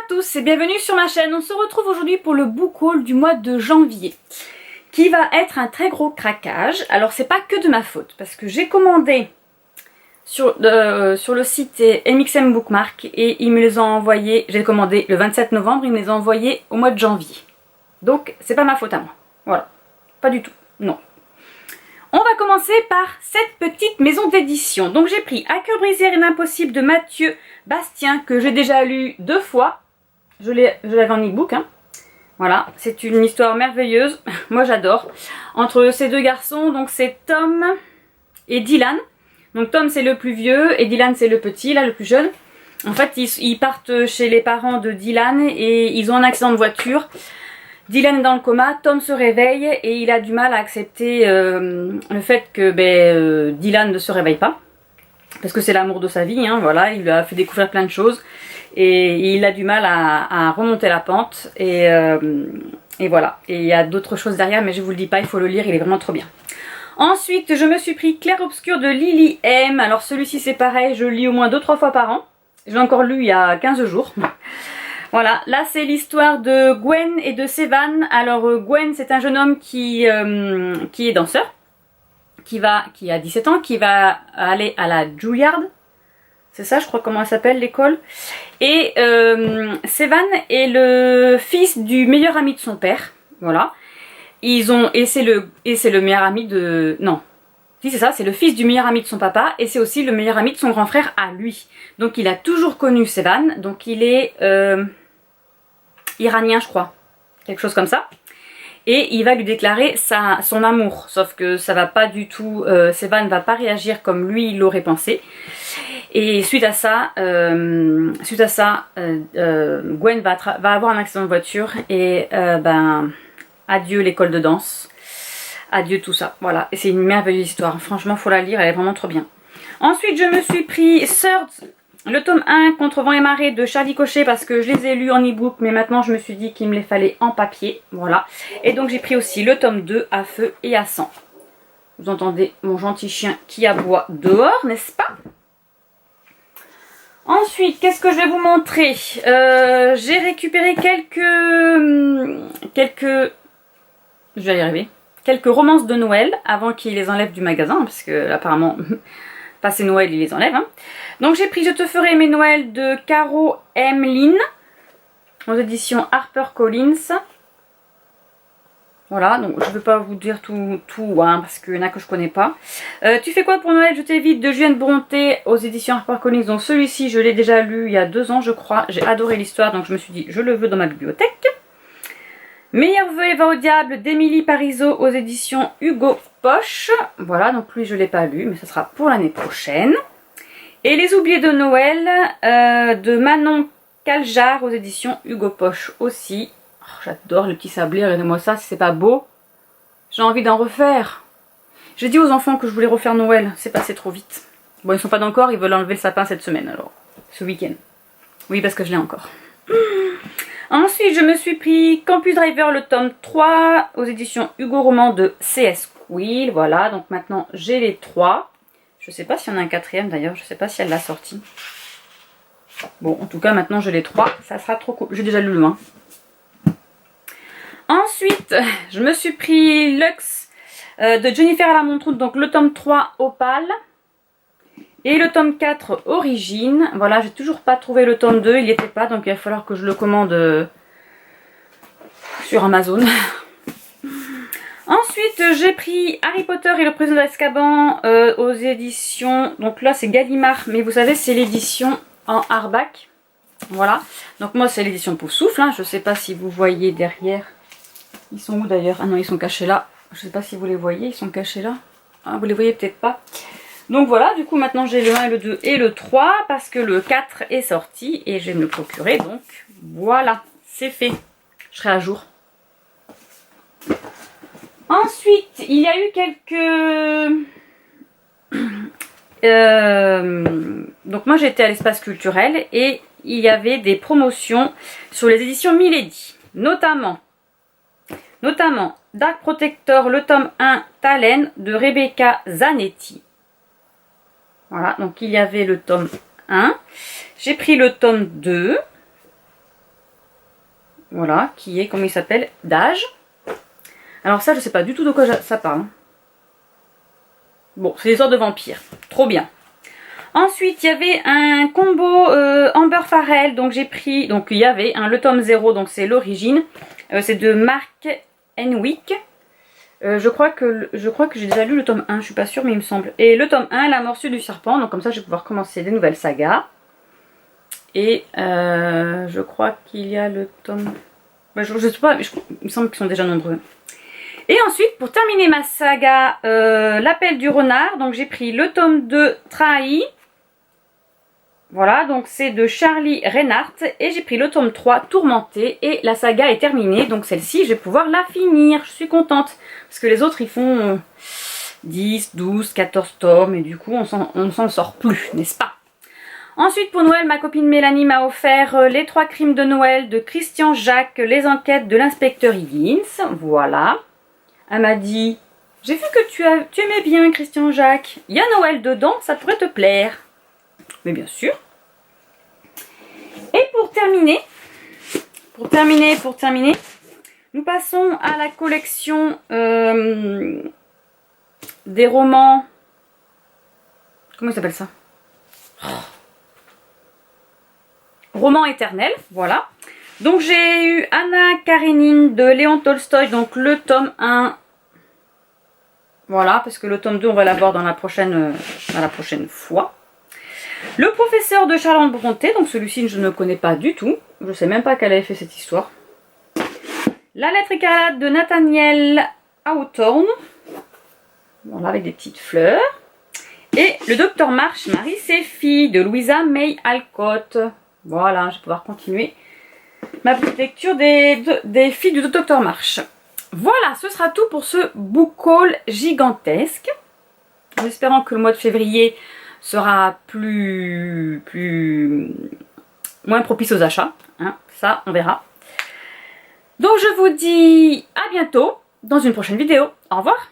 tous et bienvenue sur ma chaîne. On se retrouve aujourd'hui pour le book haul du mois de janvier qui va être un très gros craquage. Alors c'est pas que de ma faute parce que j'ai commandé sur le site MXM Bookmark et ils me les ont envoyés, j'ai commandé le 27 novembre, ils me les ont envoyés au mois de janvier. Donc c'est pas ma faute à moi. Voilà, pas du tout, non. On va commencer par cette petite maison d'édition. Donc j'ai pris À cœur brisé et l'impossible de Mathieu Bastien que j'ai déjà lu 2 fois. Je l'avais en e-book. Hein. Voilà, c'est une histoire merveilleuse. Moi j'adore. Entre ces deux garçons, donc c'est Tom et Dylan. Donc Tom c'est le plus vieux et Dylan c'est le petit, là le plus jeune. En fait ils partent chez les parents de Dylan et ils ont un accident de voiture. Dylan est dans le coma, Tom se réveille et il a du mal à accepter le fait que Dylan ne se réveille pas. Parce que c'est l'amour de sa vie, hein, voilà, il lui a fait découvrir plein de choses. Et il a du mal à remonter la pente. Et voilà, et il y a d'autres choses derrière, mais je vous le dis pas, il faut le lire, il est vraiment trop bien. Ensuite, je me suis pris Clair Obscur de Lily M. Alors celui-ci c'est pareil, je le lis au moins 2-3 fois par an. Je l'ai encore lu il y a 15 jours. Voilà, là c'est l'histoire de Gwen et de Sevan. Alors Gwen c'est un jeune homme qui est danseur, qui a 17 ans, qui va aller à la Juilliard. C'est ça je crois comment elle s'appelle l'école. Et Sevan est le fils du meilleur ami de son père. Voilà. Et c'est le meilleur ami de... Non. Si c'est ça, c'est le fils du meilleur ami de son papa et c'est aussi le meilleur ami de son grand frère à lui. Donc il a toujours connu Sevan, donc il est iranien je crois, quelque chose comme ça. Et il va lui déclarer son amour, sauf que ça va pas du tout, Sevan ne va pas réagir comme lui il l'aurait pensé. Et suite à ça, Gwen va avoir un accident de voiture et adieu l'école de danse. Adieu tout ça, voilà, et c'est une merveilleuse histoire, franchement faut la lire, elle est vraiment trop bien. Ensuite je me suis pris Swords, le tome 1, Contre vent et marée de Charlie Cochet parce que je les ai lus en e-book, mais maintenant je me suis dit qu'il me les fallait en papier, voilà. Et donc j'ai pris aussi le tome 2, À feu et à sang. Vous entendez mon gentil chien qui aboie dehors, n'est-ce pas? Ensuite, qu'est-ce que je vais vous montrer? J'ai récupéré quelques... Je vais y arriver. Quelques romances de Noël avant qu'ils les enlèvent du magasin, parce que apparemment, passé Noël, ils les enlèvent. Hein. Donc j'ai pris Je te ferai aimer Noël de Caro M. Lynn, aux éditions HarperCollins. Voilà, donc je ne vais pas vous dire tout hein, parce qu'il y en a que je connais pas. Tu fais quoi pour Noël? Je t'évite de Julienne Bronté aux éditions HarperCollins. Donc celui-ci, je l'ai déjà lu il y a 2 ans, je crois. J'ai adoré l'histoire, donc je me suis dit, je le veux dans ma bibliothèque. Meilleur vœu et va au diable d'Émilie Parizeau aux éditions Hugo Poche. Voilà, donc lui je ne l'ai pas lu, mais ce sera pour l'année prochaine. Et Les oubliés de Noël de Manon Caljar aux éditions Hugo Poche aussi. Oh, j'adore les petits sablés, regardez-moi ça, si c'est pas beau. J'ai envie d'en refaire. J'ai dit aux enfants que je voulais refaire Noël, c'est passé trop vite. Bon, ils sont pas d'accord, ils veulent enlever le sapin cette semaine alors, ce week-end. Oui, parce que je l'ai encore. Ensuite, je me suis pris Campus Driver, le tome 3, aux éditions Hugo Roman de C.S. Quill. Voilà, donc maintenant j'ai les 3. Je sais pas s'il y en a un 4e d'ailleurs, je sais pas si elle l'a sorti. Bon, en tout cas, maintenant j'ai les 3, ça sera trop cool. J'ai déjà lu le 1. Ensuite, je me suis pris Lux de Jennifer à la Montroute, donc le tome 3 Opale. Et le tome 4, Origine. Voilà, j'ai toujours pas trouvé le tome 2, il n'y était pas, donc il va falloir que je le commande sur Amazon. Ensuite, j'ai pris Harry Potter et le prisonnier d'Azkaban aux éditions, donc là c'est Gallimard, mais vous savez c'est l'édition en hardback. Voilà, donc moi c'est l'édition Poufsouffle, hein. Je sais pas si vous voyez derrière. Ils sont où d'ailleurs? Ah non, ils sont cachés là. Je sais pas si vous les voyez, ils sont cachés là. Ah, vous les voyez peut-être pas. Donc voilà, du coup maintenant j'ai le 1, le 2 et le 3 parce que le 4 est sorti et je vais me le procurer. Donc voilà, c'est fait. Je serai à jour. Ensuite, il y a eu quelques... Donc moi j'étais à l'espace culturel et il y avait des promotions sur les éditions Milady. Notamment Dark Protector, le tome 1, Talen de Rebecca Zanetti. Voilà, donc il y avait le tome 1. J'ai pris le tome 2. Voilà, qui est, comment il s'appelle, d'âge. Alors ça, je sais pas du tout de quoi ça parle. Bon, c'est l'histoire de vampires. Trop bien. Ensuite, il y avait un combo Amber Farrell. Donc j'ai pris, donc il y avait le tome 0, donc c'est l'origine. C'est de Mark Henwick. Je crois que j'ai déjà lu le tome 1, je suis pas sûre, mais il me semble. Et le tome 1, La morsure du serpent. Donc comme ça, je vais pouvoir commencer des nouvelles sagas. Et je crois qu'il y a le tome... je sais pas, mais il me semble qu'ils sont déjà nombreux. Et ensuite, pour terminer ma saga, L'appel du renard, donc j'ai pris le tome 2, Trahi. Voilà, donc c'est de Charlie Reinhardt. Et j'ai pris le tome 3, Tourmenté. Et la saga est terminée, donc celle-ci, je vais pouvoir la finir. Je suis contente. Parce que les autres, ils font 10, 12, 14 tomes. Et du coup, on s'en sort plus, n'est-ce pas? Ensuite, pour Noël, ma copine Mélanie m'a offert Les 3 crimes de Noël de Christian Jacques, les enquêtes de l'inspecteur Higgins. Voilà. Elle m'a dit, j'ai vu que tu aimais bien Christian Jacques. Il y a Noël dedans, ça pourrait te plaire. Mais bien sûr. Et pour terminer, nous passons à la collection des romans. Comment il s'appelle ça? Roman éternel, voilà. Donc j'ai eu Anna Karénine de Léon Tolstoï, donc le tome 1. Voilà, parce que le tome 2, on va l'avoir dans la prochaine fois. Le professeur de Charlotte Brontë, donc celui-ci je ne connais pas du tout. Je ne sais même pas qu'elle avait fait cette histoire. La lettre écarlate de Nathaniel Hawthorne. Voilà, avec des petites fleurs. Et le docteur March, Marie ses filles de Louisa May Alcott. Voilà, je vais pouvoir continuer ma petite lecture des filles du docteur March. Voilà, ce sera tout pour ce book haul gigantesque. En espérant que le mois de février sera moins propice aux achats. Hein, ça, on verra. Donc je vous dis à bientôt dans une prochaine vidéo. Au revoir.